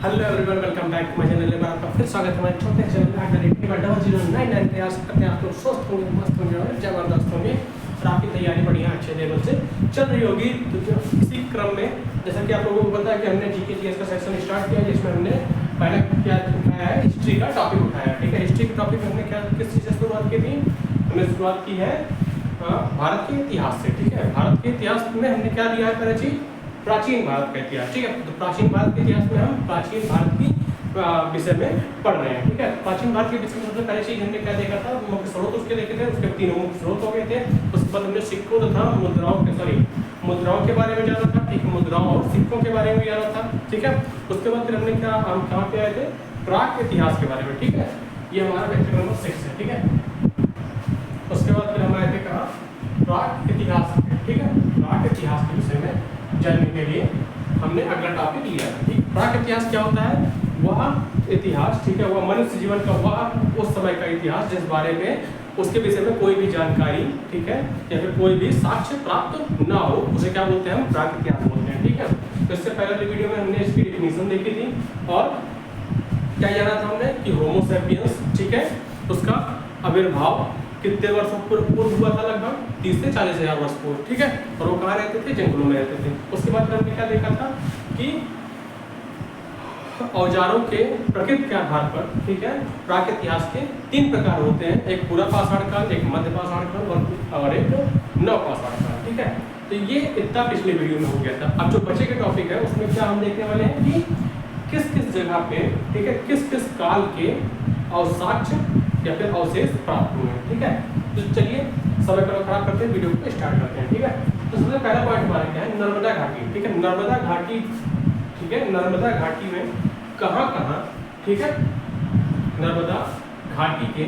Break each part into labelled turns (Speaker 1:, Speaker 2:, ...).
Speaker 1: Hello everyone, welcome back to my channel. एक बार आपका फिर स्वागत है हमारे छोटे चैनल पे। आकर 0099 पे आस करते हैं आप लोग स्वस्थ होंगे, मस्त होंगे और जबरदस्त होंगे और आपकी तैयारी बढ़िया अच्छे लेवल से चल रही होगी। तो इसी क्रम में जैसा कि आप लोगों को पता है कि हमने जीके जीएस का सेक्शन स्टार्ट किया, जिसमें हमने पहले क्या उठाया है, हिस्ट्री का टॉपिक उठाया है। ठीक है, हिस्ट्री के टॉपिक में हमने क्या किस चीज़ से शुरुआत की थी? हमने शुरुआत की है भारत के इतिहास से। ठीक है, भारत के इतिहास में हमने क्या दिया है? पहले चीज प्राचीन भारत का इतिहास। ठीक है, तो प्राचीन भारत के इतिहास में हम प्राचीन भारत की विषय में पढ़ रहे हैं। ठीक है, प्राचीन भारत के विषय में सबसे पहले चीज हमने क्या देखा था? मुख्य स्रोत उसके देखे थे, उसके तीनों मुख्य स्रोत हो गए थे। उसके बाद हमने सिक्कों तथा मुद्राओं के बारे में जाना था। ठीक है, मुद्राओं और सिक्कों के बारे में जाना था। ठीक है, उसके बाद फिर हमने हम कहाँ पे आए थे? प्राक इतिहास के बारे में। ठीक है, ये हमारा लेक्चर नंबर 6 है। ठीक है, उसके बाद फिर हम आए थे कहाँ? प्राक इतिहास। ठीक है, प्राक इतिहास के विषय में जानने के लिए हमने अगला टॉपिक लिया था। ठीक, प्राक इतिहास क्या होता है? वह इतिहास, ठीक है, वह मनुष्य जीवन का वह उस समय का इतिहास जिस बारे में उसके विषय में कोई भी जानकारी, ठीक है, या फिर कोई भी साक्ष्य प्राप्त ना हो, उसे क्या बोलते हैं? हम प्राक इतिहास बोलते हैं। ठीक है, तो इससे पहले वीडियो में हमने इसकी डेफिनेशन देखी थी और क्या जाना था हमने कि होमो सेपियंस, ठीक है, उसका आविर्भाव कितने वर्षों पूर्व हुआ था? लगभग 30 से 40 हजार वर्ष पूर्व। ठीक है, और वो कहाँ रहते थे? जंगलों में रहते थे। उसके बाद हमने क्या देखा था कि औजारों के प्रकृति के आधार पर, ठीक है, प्राक इतिहास के 3 प्रकार होते हैं। एक पूरा पाषाण काल, एक मध्य पाषाण काल और एक नव पाषाण काल। ठीक है, तो ये इतना पिछले वीडियो में हो गया था। अब जो बचे के टॉपिक है उसमें क्या हम देखने वाले हैं कि किस किस जगह पे, ठीक है, किस किस काल के अवसाक्ष्य या फिर अवशेष प्राप्त हुए हैं। ठीक है, तो चलिए समय को खराब करते हैं, वीडियो को स्टार्ट करते हैं। ठीक है, तो सबसे पहला पॉइंट हमारा क्या है? नर्मदा घाटी। ठीक है, नर्मदा घाटी, ठीक है, नर्मदा घाटी में कहाँ कहाँ, ठीक है, नर्मदा घाटी के,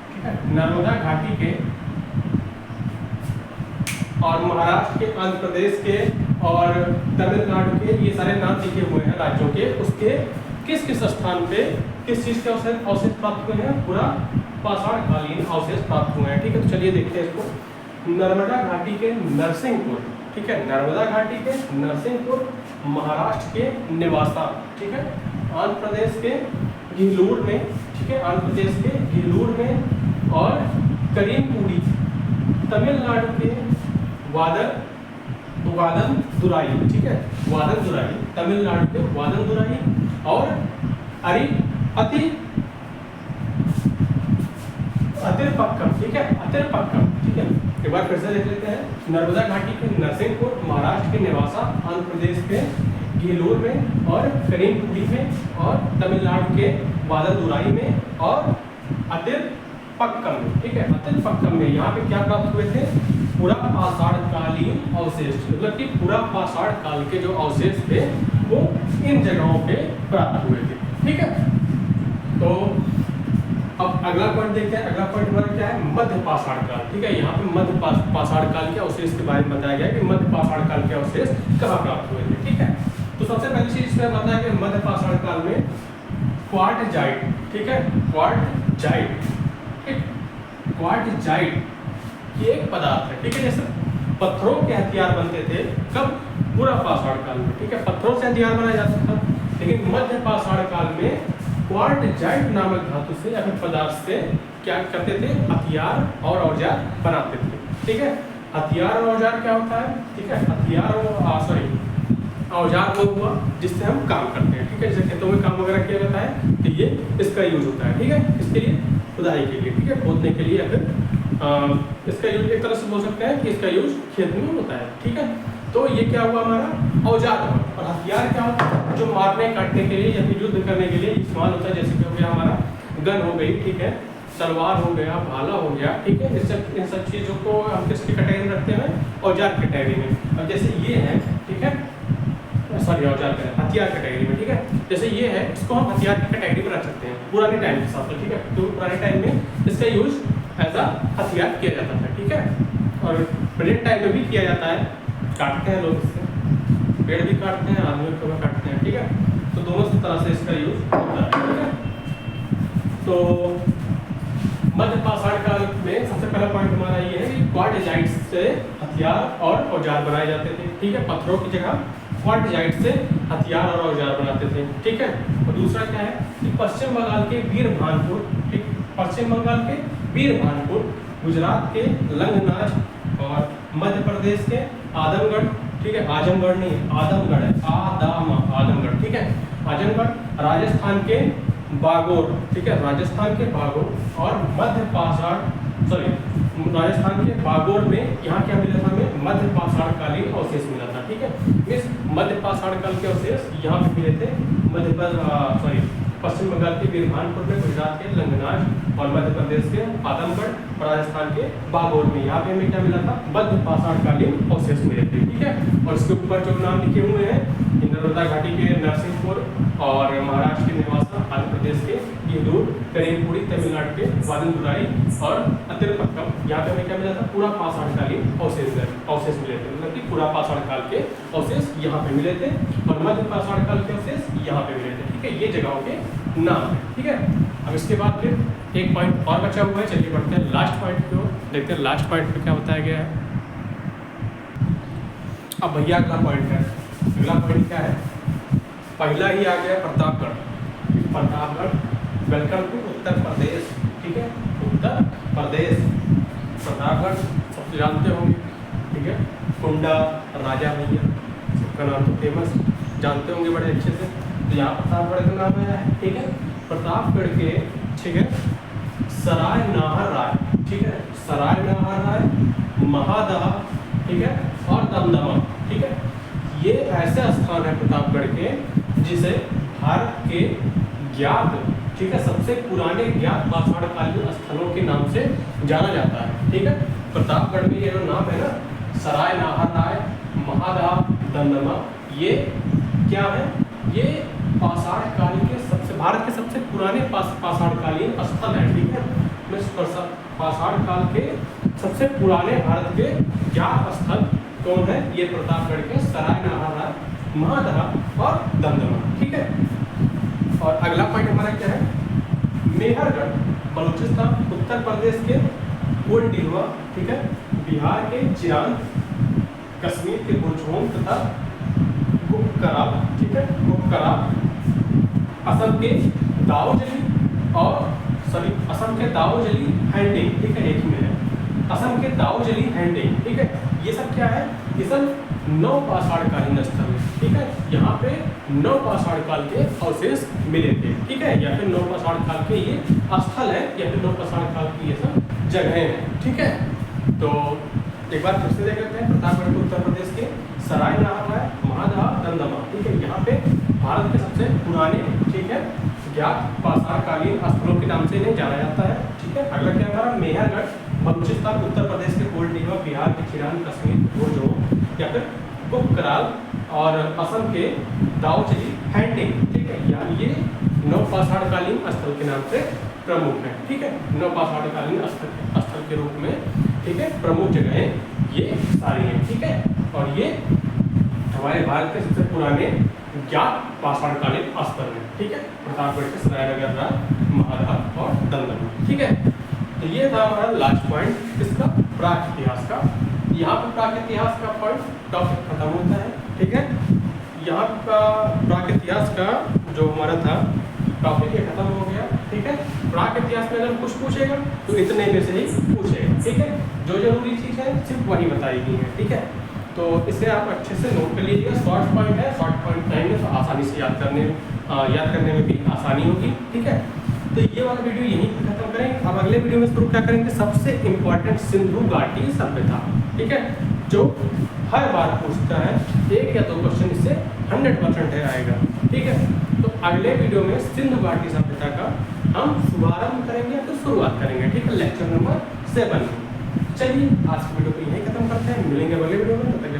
Speaker 1: ठीक है, नर्मदा घाटी के और महाराष्ट्र के, आंध्र प्रदेश के और तमिलनाडु के, ये सारे नाम लिखे हुए हैं राज्यों के। उसके किस किस स्थान पे किस चीज के अवशेष प्राप्त हुए हैं? पूरा पाषाण कालीन अवशेष प्राप्त हुए हैं। ठीक है, तो चलिए देखते हैं इसको। नर्मदा घाटी के नरसिंहपुर, ठीक है, नर्मदा घाटी के नरसिंहपुर, महाराष्ट्र के नेवासा, ठीक है, आंध्र प्रदेश के घिलूर में, ठीक है, आंध्र प्रदेश के घिलूर में और करीमपुरी, तमिलनाडु के वादन दुराई, ठीक है, वादन दुराई, तमिलनाडु के वादन दुराई और अतिरपक्कम, ठीक है, अतिरपक्कम। ठीक है, एक बार फिर से देख लेते हैं। नर्मदा घाटी के नरसिंहपुर, महाराष्ट्र के नेवासा, आंध्र प्रदेश के घिलूर में और करीमपुरी में और तमिलनाडु के वादनदुराई में और अतिरपक्कम में। ठीक है, अतिरपक्कम में यहाँ पे क्या प्राप्त हुए थे? पूरा पाषाण कालीन अवशेष, मतलब कि पूरा पाषाण काल के जो अवशेष थे वो इन जगहों पे प्राप्त हुए थे। ठीक है, तो अब अगला पॉइंट देखते हैं। अगला पॉइंट हमारा क्या है? मध्य पाषाण काल। ठीक है, यहाँ पे मध्य पाषाण काल के अवशेष के बारे में बताया गया कि मध्य पाषाण काल के अवशेष कहाँ प्राप्त हुए थे। ठीक है, तो सबसे पहली चीज इसमें बताया कि मध्य पाषाण काल में क्वार्टजाइट, ठीक है, क्वार्टजाइट, ठीक, क्वार्टजाइट ये एक पदार्थ है। ठीक है, जैसे पत्थरों के हथियार बनते थे कब? पूरा पाषाण काल में। ठीक है, पत्थरों से हथियार बनाया जाता था, लेकिन मध्य पाषाण काल में क्वार्टजाइट नामक धातु से या फिर पदार्थ से क्या करते थे? हथियार और औजार बनाते थे। ठीक है, हथियार और औजार क्या होता है? ठीक है, हथियार औजार वो हुआ जिससे हम काम करते हैं। ठीक है, जैसे खेतों में काम वगैरह किया जाता है तो ये इसका यूज होता है। ठीक है, इसके लिए खुदाई के लिए, ठीक है, खोदने के लिए, या फिर इसका यूज एक तरह से बोल सकते हैं कि इसका यूज खेत में होता है। ठीक है, तो ये क्या हुआ? हमारा औजार हुआ। और हथियार क्या होता है? जो मारने काटने के लिए या फिर युद्ध करने के लिए इस्तेमाल होता है। जैसे कि हो गया हमारा गन हो गई, ठीक है, तलवार हो गया, भाला हो गया। ठीक है, इन सब चीज़ों को हम किसकी कैटेगरी में रखते हैं? औजार कैटेगरी में। अब जैसे ये है, ठीक है, सॉरी, औजार का हथियार कैटेगरी में। ठीक है, जैसे ये है, इसको हम हथियार की कैटेगरी में रख सकते हैं पुराने टाइम के हिसाब से। ठीक है, तो पुराने टाइम में इसका यूज एज अ हथियार किया जाता था। ठीक है, और प्रेजेंट टाइम में भी किया जाता है, काटते हैं लोग इससे, पेड़ भी काटते हैं, आदमी को भी काटते हैं। ठीक है, तो दोनों तरह से इसका यूज होता है। ठीक है, तो मध्य पाषाण काल में सबसे पहला पॉइंट हमारा ये है कि क्वार्टजाइट से हथियार और औजार बनाए जाते थे, ठीक है। पत्थरों की जगह क्वार्टजाइट से हथियार और औजार बनाते थे, ठीक है। और दूसरा क्या है कि पश्चिम बंगाल के वीरभानपुर, ठीक, पश्चिम बंगाल के वीरभानपुर, गुजरात के लंगनाज और मध्य प्रदेश के आदमगढ़, ठीक है, आजमगढ़ नहीं आदमगढ़ है, आदमगढ़, ठीक है, आजमगढ़, राजस्थान के बागोर, ठीक है, राजस्थान के बागोर और मध्य पाषाण राजस्थान के बागोर में यहाँ क्या मिला था हमें, मध्य पाषाण कालीन अवशेष मिला था, ठीक है। इस मध्य पाषाण काल के अवशेष यहाँ पे मिले थे पश्चिम बंगाल के वीरभानपुर में, गुजरात के लंगनाज और मध्य प्रदेश के आदमगढ़ और राजस्थान के बागोर में। यहाँ पे हमें क्या मिला था, मध्य पाषाण कालीन अवशेष मिले थे, ठीक है। और इसके ऊपर जो नाम लिखे हुए हैं, नर्मदा घाटी के नरसिंहपुर और महाराष्ट्र के नेवासा, आंध्र प्रदेश के गीलोर, करीमपुरी, तमिलनाडु के वादनदुराई और अतिरपक्कम। यहाँ पे हमें क्या मिला था, पूरा पाषाणकालीन अवशेष मिले थे, मतलब कि पूरा पाषाण काल के अवशेष यहाँ पे मिले थे और मध्य पाषाण काल के अवशेष यहाँ पे मिले थे, ठीक है। ये जगहों के नाम है, ठीक है। अब इसके बाद फिर एक पॉइंट और बचा हुआ है, चलिए बढ़ते हैं लास्ट पॉइंट की ओर, देखते हैं लास्ट पॉइंट पे क्या बताया गया है। अब भैया अगला पॉइंट है, अगला पॉइंट क्या है, पहला ही आ गया प्रतापगढ़, वेलकम टू उत्तर प्रदेश, ठीक है, उत्तर प्रदेश। प्रतापगढ़ सब जानते होंगे, ठीक है, कुंडा राजा भैया, सबका नाम तो फेमस जानते होंगे बड़े अच्छे से। तो यहाँ प्रतापगढ़ का नाम आया है, ठीक है। प्रतापगढ़ के, ठीक है, सराय नाहर राय, ठीक है, सराय नाहर राय, महादहा, ठीक है, और दमदमा, ठीक है। ये ऐसे स्थान है प्रतापगढ़ के जिसे भारत के ज्ञात, ठीक है, सबसे पुराने ज्ञात पाषाणकालीन स्थलों के नाम से जाना जाता है, ठीक है। प्रतापगढ़ में ये जो नाम है ना, सराय नाहर राय, महादहा, दमदमा, ये क्या है, ये पाषाणकाल के भारत के सबसे पुराने पाषाणकालीन स्थल है, ठीक है। पाषाण काल के सबसे पुराने भारत के ज्ञात स्थल कौन है, ये प्रतापगढ़ के सराय नाहर राय, महादहा और दमदमा, ठीक है। और अगला पॉइंट हमारा क्या है, मेहरगढ़, बलूचिस्तान, उत्तर प्रदेश के कोल्डिलवा, ठीक है, बिहार के चिरांद, कश्मीर के बुरझोम तथा गुपकराब, ठीक है, गुपकराब, असम के दाऊजली और असम के दाऊजली हैंडिंग, ठीक है, एक ही में है, असम के दाऊजली हैंडिंग, ठीक है। ये सब क्या है, ये सब नौ पाषाणकालीन स्थल है, ठीक है। यहाँ पे नौ पाषाण काल के अवशेष मिले थे, ठीक है, या फिर नौ पाषाण काल के ये स्थल है, या फिर नौ पाषाण काल की ये सब जगहें हैं, ठीक है। तो एक बार फिर से देख लेते हैं, प्रतापगढ़ के उत्तर प्रदेश के सराय नाहर राय, महादहा, दमदमा, ठीक है, यहाँ पे भारत के सबसे पुराने, ठीक है, ज्ञात पाषाणकालीन स्थलों के नाम से इन्हें जाना जाता है, ठीक है। अगला क्या हमारा, मेहरगढ़, बलूचिस्तान, उत्तर प्रदेश के कोल्डिलवा, बिहार के चिरांद, कश्मीर बुरझोम या फिर गुपकराल और असम के दाऊजली हैंडिंग, ठीक है, यानी ये नौ पाषाणकालीन स्थल के नाम से प्रमुख है, ठीक है, नौ पाषाणकालीन स्थल के रूप में, ठीक है, प्रमुख जगहें ये सारी हैं, ठीक है। और ये हमारे भारत के सबसे पुराने ज्ञात पाषाणकालीन स्थल है, ठीक है, प्रतापगढ़ के सराय नाहर राय, महादहा और दमदमा, ठीक है। तो ये था हमारा लास्ट पॉइंट इसका प्राक इतिहास का। यहाँ पर प्राक इतिहास का पॉइंट टॉपिक खत्म होता है, ठीक है। यहाँ का प्राक इतिहास का जो हमारा था टॉपिक ये खत्म हो गया, ठीक है। प्राक इतिहास में अगर कुछ पूछेगा तो इतने में से ही पूछेगा, ठीक है। जो जरूरी चीज़ है सिर्फ वही बताई गई है, ठीक है। तो इसे आप अच्छे से नोट कर लीजिएगा, शॉर्ट पॉइंट है, शॉर्ट पॉइंट रहेंगे तो आसानी से याद करने में भी आसानी होगी, ठीक है। तो ये वाला वीडियो यहीं पर खत्म करेंगे। अब अगले वीडियो में शुरू क्या करेंगे, सबसे इम्पोर्टेंट सिंधु घाटी सभ्यता, ठीक है, जो हर बार पूछता है, एक या दो क्वेश्चन इससे 100% आएगा, ठीक है। तो अगले वीडियो में सिंधु घाटी सभ्यता का हम शुभारंभ करेंगे तो शुरुआत करेंगे, ठीक है, लेक्चर नंबर 7 में। चलिए आज की वीडियो को यहीं खत्म करते हैं, मिलेंगे अगले वीडियो में, तब तक